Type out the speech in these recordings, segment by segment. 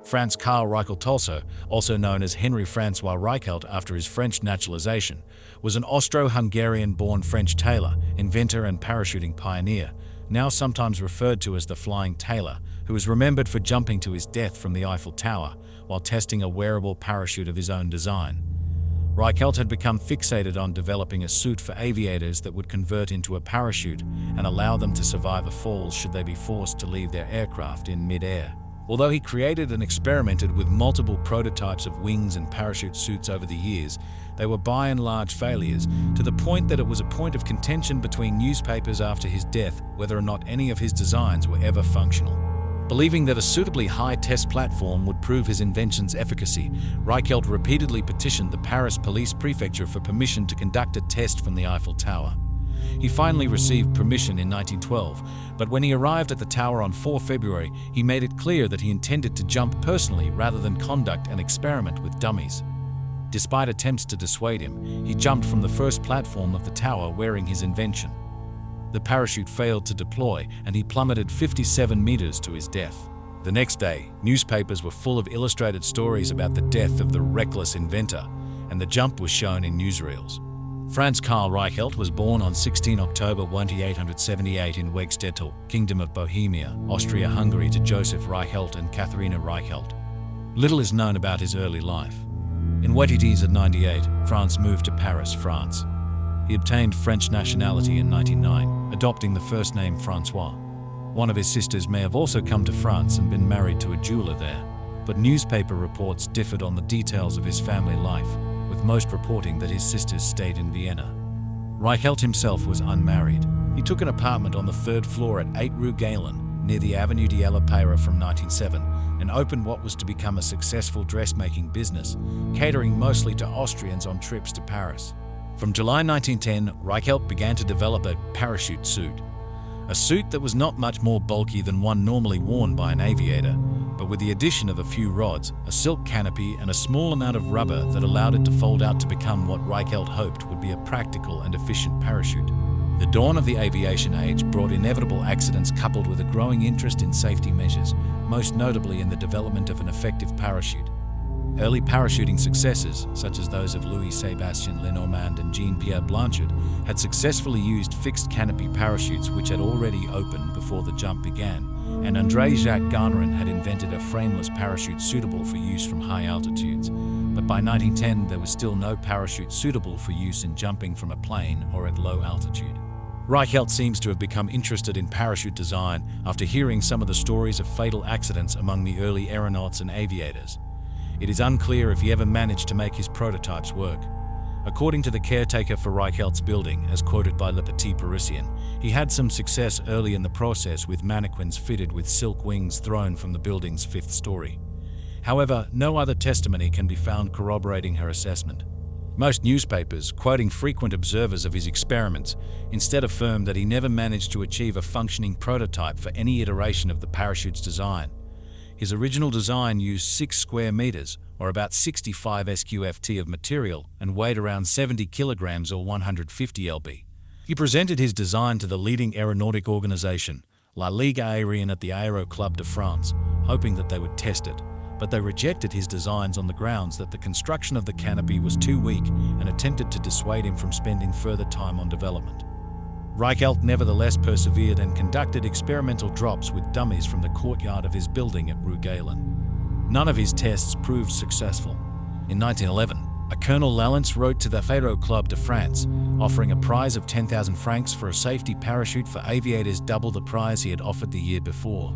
Franz Karl Reichelt, also known as Henry Francois Reichelt after his French naturalization, was an Austro-Hungarian-born French tailor, inventor and parachuting pioneer, now sometimes referred to as the Flying Tailor, who is remembered for jumping to his death from the Eiffel Tower while testing a wearable parachute of his own design. Reichelt had become fixated on developing a suit for aviators that would convert into a parachute and allow them to survive a fall should they be forced to leave their aircraft in mid-air. Although he created and experimented with multiple prototypes of wings and parachute suits over the years, they were by and large failures, to the point that it was a point of contention between newspapers after his death whether or not any of his designs were ever functional. Believing that a suitably high test platform would prove his invention's efficacy, Reichelt repeatedly petitioned the Paris police prefecture for permission to conduct a test from the Eiffel Tower. He finally received permission in 1912, but when he arrived at the tower on 4 February, he made it clear that he intended to jump personally rather than conduct an experiment with dummies. Despite attempts to dissuade him, he jumped from the first platform of the tower wearing his invention. The parachute failed to deploy, and he plummeted 57 meters to his death. The next day, newspapers were full of illustrated stories about the death of the reckless inventor, and the jump was shown in newsreels. Franz Karl Reichelt was born on 16 October 1878 in Wegstettel, Kingdom of Bohemia, Austria-Hungary, to Joseph Reichelt and Katharina Reichelt. Little is known about his early life. In Wetties at 98, Franz moved to Paris, France. He obtained French nationality in 1909, adopting the first name Francois. One of his sisters may have also come to France and been married to a jeweler there, but newspaper reports differed on the details of his family life, with most reporting that his sisters stayed in Vienna. Reichelt himself was unmarried. He took an apartment on the 3rd floor at 8 Rue Galen, near the Avenue de l'Opéra from 1907, and opened what was to become a successful dressmaking business, catering mostly to Austrians on trips to Paris. From July 1910, Reichelt began to develop a parachute suit. A suit that was not much more bulky than one normally worn by an aviator, but with the addition of a few rods, a silk canopy, and a small amount of rubber that allowed it to fold out to become what Reichelt hoped would be a practical and efficient parachute. The dawn of the aviation age brought inevitable accidents coupled with a growing interest in safety measures, most notably in the development of an effective parachute. Early parachuting successes, such as those of Louis-Sébastien Lenormand and Jean-Pierre Blanchard, had successfully used fixed canopy parachutes which had already opened before the jump began, and André-Jacques Garnerin had invented a frameless parachute suitable for use from high altitudes. But by 1910, there was still no parachute suitable for use in jumping from a plane or at low altitude. Reichelt seems to have become interested in parachute design after hearing some of the stories of fatal accidents among the early aeronauts and aviators. It is unclear if he ever managed to make his prototypes work. According to the caretaker for Reichelt's building, as quoted by Le Petit Parisien, he had some success early in the process with mannequins fitted with silk wings thrown from the building's 5th story. However, no other testimony can be found corroborating her assessment. Most newspapers, quoting frequent observers of his experiments, instead affirmed that he never managed to achieve a functioning prototype for any iteration of the parachute's design. His original design used 6 square meters, or about 65 sqft of material, and weighed around 70 kilograms or 150 lb. He presented his design to the leading aeronautic organization, La Ligue Aérienne at the Aéro Club de France, hoping that they would test it, but they rejected his designs on the grounds that the construction of the canopy was too weak and attempted to dissuade him from spending further time on development. Reichelt nevertheless persevered and conducted experimental drops with dummies from the courtyard of his building at Rue Galen. None of his tests proved successful. In 1911, a Colonel Lalance wrote to the Aéro Club de France, offering a prize of 10,000 francs for a safety parachute for aviators double the prize he had offered the year before.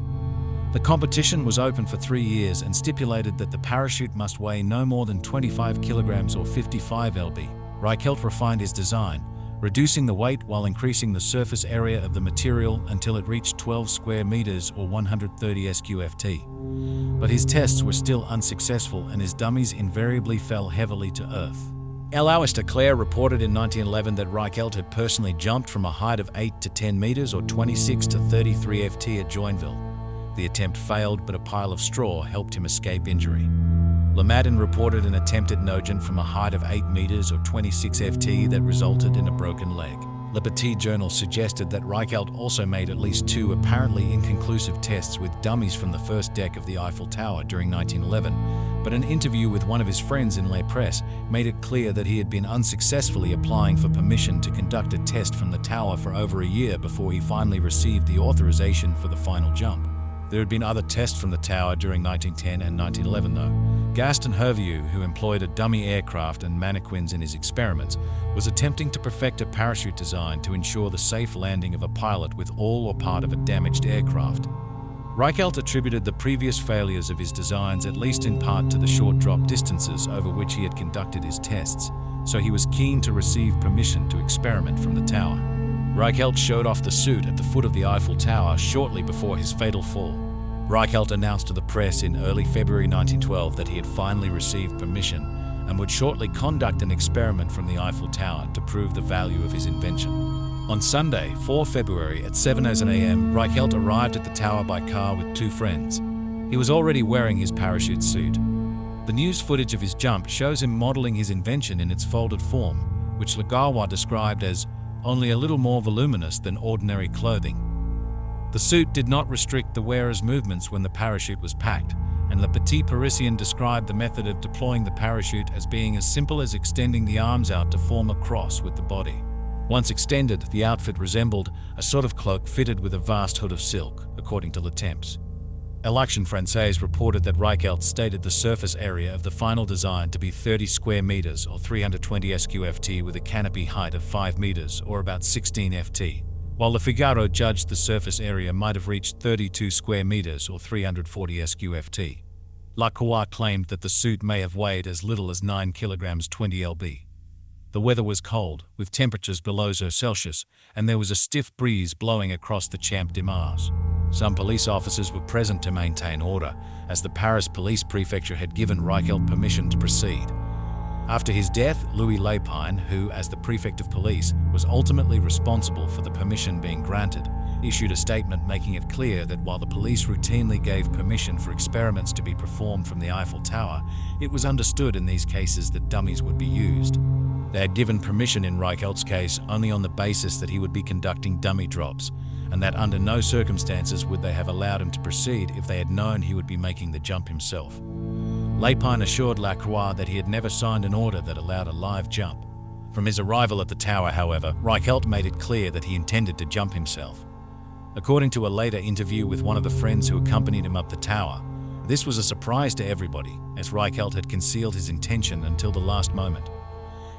The competition was open for 3 years and stipulated that the parachute must weigh no more than 25 kilograms or 55 lb. Reichelt refined his design, reducing the weight while increasing the surface area of the material until it reached 12 square meters or 130 sqft. But his tests were still unsuccessful and his dummies invariably fell heavily to earth. Alois de Clercq reported in 1911 that Reichelt had personally jumped from a height of 8 to 10 meters or 26 to 33 ft at Joinville. The attempt failed, but a pile of straw helped him escape injury. Lamadin reported an attempted no-jump from a height of 8 meters or 26 ft that resulted in a broken leg. Le Petit Journal suggested that Reichelt also made at least 2 apparently inconclusive tests with dummies from the first deck of the Eiffel Tower during 1911, but an interview with one of his friends in Le Presse made it clear that he had been unsuccessfully applying for permission to conduct a test from the tower for over a year before he finally received the authorization for the final jump. There had been other tests from the tower during 1910 and 1911 though. Gaston Hervieux, who employed a dummy aircraft and mannequins in his experiments, was attempting to perfect a parachute design to ensure the safe landing of a pilot with all or part of a damaged aircraft. Reichelt attributed the previous failures of his designs at least in part to the short drop distances over which he had conducted his tests, so he was keen to receive permission to experiment from the tower. Reichelt showed off the suit at the foot of the Eiffel Tower shortly before his fatal fall. Reichelt announced to the press in early February 1912 that he had finally received permission and would shortly conduct an experiment from the Eiffel Tower to prove the value of his invention. On Sunday, 4 February at 7:00 a.m., Reichelt arrived at the tower by car with 2 friends. He was already wearing his parachute suit. The news footage of his jump shows him modeling his invention in its folded form, which Le Gaulois described as only a little more voluminous than ordinary clothing. The suit did not restrict the wearer's movements when the parachute was packed, and Le Petit Parisien described the method of deploying the parachute as being as simple as extending the arms out to form a cross with the body. Once extended, the outfit resembled a sort of cloak fitted with a vast hood of silk, according to Le Temps. L'Action Française reported that Reichelt stated the surface area of the final design to be 30 square meters or 320 sqft with a canopy height of 5 meters or about 16 ft, while Le Figaro judged the surface area might have reached 32 square meters or 340 sqft. La Croix claimed that the suit may have weighed as little as 9 kilograms 20 lb. The weather was cold, with temperatures below 0 Celsius, and there was a stiff breeze blowing across the Champ de Mars. Some police officers were present to maintain order, as the Paris police prefecture had given Reichelt permission to proceed. After his death, Louis Lépine, who, as the prefect of police, was ultimately responsible for the permission being granted, issued a statement making it clear that while the police routinely gave permission for experiments to be performed from the Eiffel Tower, it was understood in these cases that dummies would be used. They had given permission in Reichelt's case only on the basis that he would be conducting dummy drops, and that under no circumstances would they have allowed him to proceed if they had known he would be making the jump himself. Lépine assured Lacroix that he had never signed an order that allowed a live jump. From his arrival at the tower, however, Reichelt made it clear that he intended to jump himself. According to a later interview with one of the friends who accompanied him up the tower, this was a surprise to everybody, as Reichelt had concealed his intention until the last moment.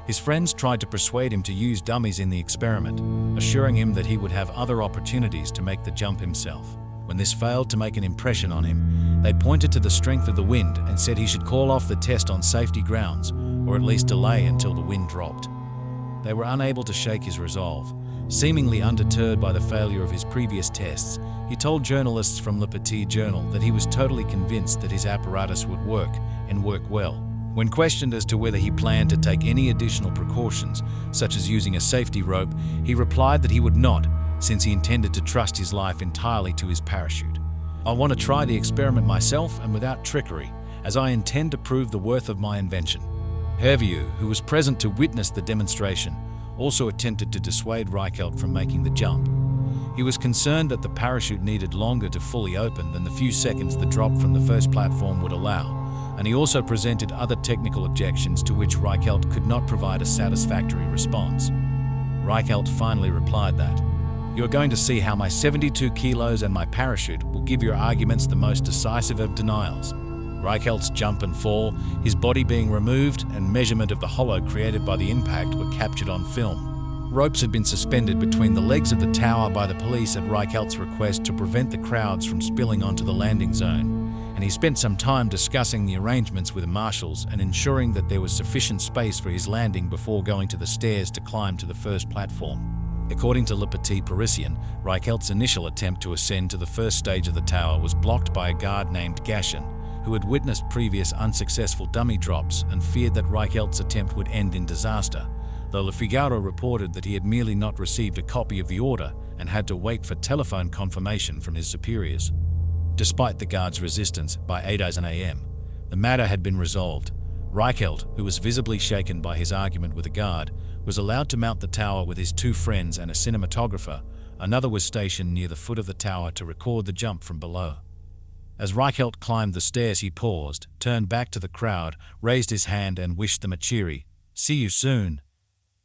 His friends tried to persuade him to use dummies in the experiment, assuring him that he would have other opportunities to make the jump himself. When this failed to make an impression on him, they pointed to the strength of the wind and said he should call off the test on safety grounds, or at least delay until the wind dropped. They were unable to shake his resolve. Seemingly undeterred by the failure of his previous tests, he told journalists from Le Petit Journal that he was totally convinced that his apparatus would work, and work well. When questioned as to whether he planned to take any additional precautions, such as using a safety rope, he replied that he would not, since he intended to trust his life entirely to his parachute. "I want to try the experiment myself and without trickery, as I intend to prove the worth of my invention." Hervieux, who was present to witness the demonstration, also attempted to dissuade Reichelt from making the jump. He was concerned that the parachute needed longer to fully open than the few seconds the drop from the first platform would allow, and he also presented other technical objections to which Reichelt could not provide a satisfactory response. Reichelt finally replied that, "You're going to see how my 72 kilos and my parachute will give your arguments the most decisive of denials." Reichelt's jump and fall, his body being removed, and measurement of the hollow created by the impact were captured on film. Ropes had been suspended between the legs of the tower by the police at Reichelt's request to prevent the crowds from spilling onto the landing zone, and he spent some time discussing the arrangements with the marshals and ensuring that there was sufficient space for his landing before going to the stairs to climb to the first platform. According to Le Petit Parisien, Reichelt's initial attempt to ascend to the first stage of the tower was blocked by a guard named Gaston, who had witnessed previous unsuccessful dummy drops and feared that Reichelt's attempt would end in disaster, though Le Figaro reported that he had merely not received a copy of the order and had to wait for telephone confirmation from his superiors. Despite the guard's resistance, by 8 a.m., the matter had been resolved. Reichelt, who was visibly shaken by his argument with a guard, was allowed to mount the tower with his two friends and a cinematographer. Another was stationed near the foot of the tower to record the jump from below. As Reichelt climbed the stairs, he paused, turned back to the crowd, raised his hand and wished them a cheery, "See you soon."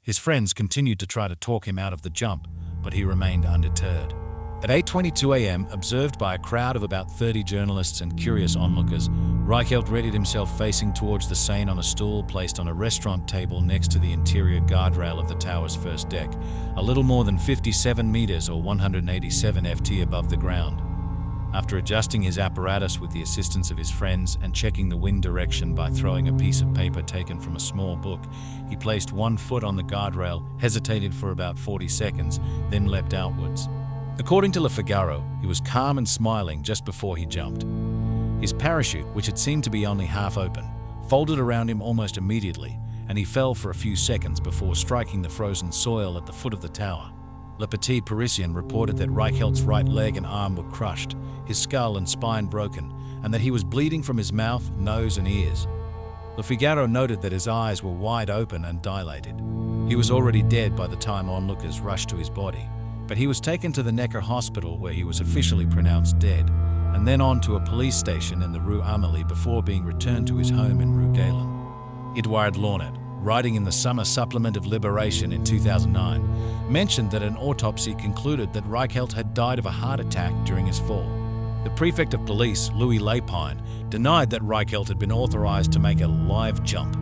His friends continued to try to talk him out of the jump, but he remained undeterred. At 8:22 a.m., observed by a crowd of about 30 journalists and curious onlookers, Reichelt readied himself facing towards the Seine on a stool placed on a restaurant table next to the interior guardrail of the tower's first deck, a little more than 57 meters or 187 ft above the ground. After adjusting his apparatus with the assistance of his friends and checking the wind direction by throwing a piece of paper taken from a small book, he placed one foot on the guardrail, hesitated for about 40 seconds, then leapt outwards. According to Le Figaro, he was calm and smiling just before he jumped. His parachute, which had seemed to be only half open, folded around him almost immediately, and he fell for a few seconds before striking the frozen soil at the foot of the tower. Le Petit Parisien reported that Reichelt's right leg and arm were crushed, his skull and spine broken, and that he was bleeding from his mouth, nose and ears. Le Figaro noted that his eyes were wide open and dilated. He was already dead by the time onlookers rushed to his body, but he was taken to the Necker hospital where he was officially pronounced dead, and then on to a police station in the Rue Amélie before being returned to his home in Rue Galen. Edouard Launat, writing in the Summer Supplement of Liberation in 2009, mentioned that an autopsy concluded that Reichelt had died of a heart attack during his fall. The prefect of police, Louis Lépine, denied that Reichelt had been authorized to make a live jump.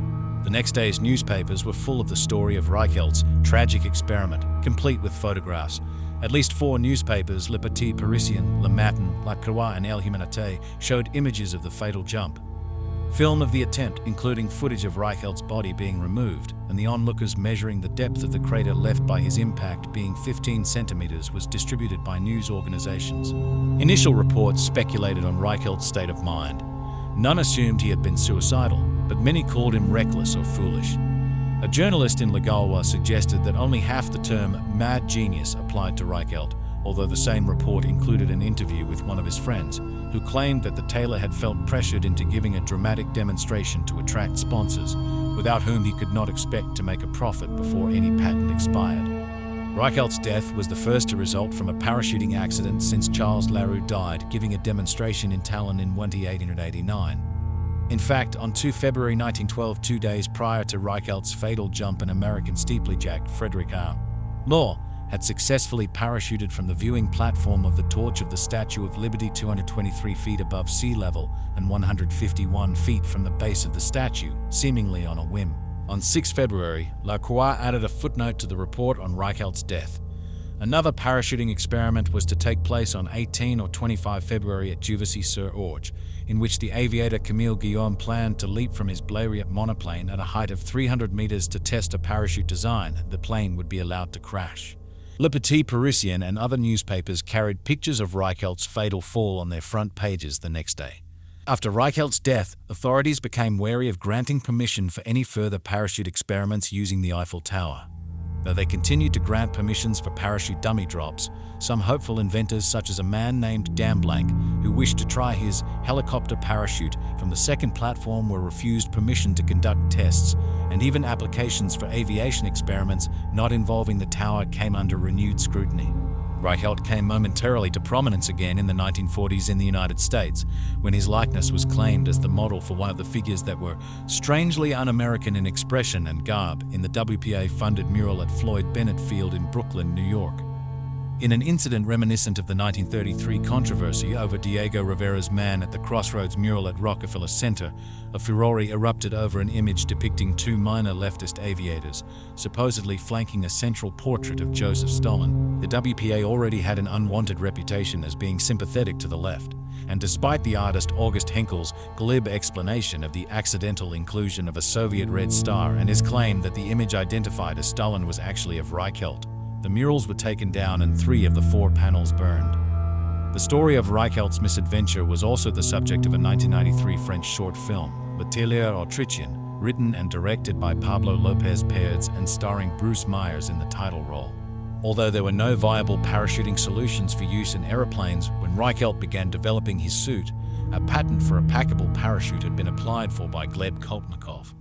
The next day's newspapers were full of the story of Reichelt's tragic experiment, complete with photographs. At least 4 newspapers, Le Petit Parisien, Le Matin, La Croix and El Humanité, showed images of the fatal jump. Film of the attempt, including footage of Reichelt's body being removed and the onlookers measuring the depth of the crater left by his impact being 15 centimeters, was distributed by news organizations. Initial reports speculated on Reichelt's state of mind. None assumed he had been suicidal, but many called him reckless or foolish. A journalist in Le Gaulois suggested that only half the term mad genius applied to Reichelt, although the same report included an interview with one of his friends, who claimed that the tailor had felt pressured into giving a dramatic demonstration to attract sponsors, without whom he could not expect to make a profit before any patent expired. Reichelt's death was the first to result from a parachuting accident since Charles Larue died giving a demonstration in Tallinn in 1889. In fact, on 2 February 1912, 2 days prior to Reichelt's fatal jump, an American steeplejack, Frederick R. Law, had successfully parachuted from the viewing platform of the torch of the Statue of Liberty 223 feet above sea level and 151 feet from the base of the statue, seemingly on a whim. On 6 February, La Croix added a footnote to the report on Reichelt's death. Another parachuting experiment was to take place on 18 or 25 February at Juvisy-sur-Orge, in which the aviator Camille Guillaume planned to leap from his Blériot monoplane at a height of 300 meters to test a parachute design. The plane would be allowed to crash. Le Petit Parisien and other newspapers carried pictures of Reichelt's fatal fall on their front pages the next day. After Reichelt's death, authorities became wary of granting permission for any further parachute experiments using the Eiffel Tower. Though they continued to grant permissions for parachute dummy drops, some hopeful inventors such as a man named Damblanc, who wished to try his helicopter parachute from the second platform, were refused permission to conduct tests, and even applications for aviation experiments not involving the tower came under renewed scrutiny. Reichelt came momentarily to prominence again in the 1940s in the United States, when his likeness was claimed as the model for one of the figures that were strangely un-American in expression and garb in the WPA-funded mural at Floyd Bennett Field in Brooklyn, New York. In an incident reminiscent of the 1933 controversy over Diego Rivera's Man at the Crossroads mural at Rockefeller Center, a furore erupted over an image depicting 2 minor leftist aviators, supposedly flanking a central portrait of Joseph Stalin. The WPA already had an unwanted reputation as being sympathetic to the left, and despite the artist August Henkel's glib explanation of the accidental inclusion of a Soviet red star and his claim that the image identified as Stalin was actually of Reichelt, the murals were taken down and 3 of the 4 panels burned. The story of Reichelt's misadventure was also the subject of a 1993 French short film, L'Atelier Autrichien, written and directed by Pablo Lopez Paredes and starring Bruce Myers in the title role. Although there were no viable parachuting solutions for use in aeroplanes when Reichelt began developing his suit, a patent for a packable parachute had been applied for by Gleb Koltnikov.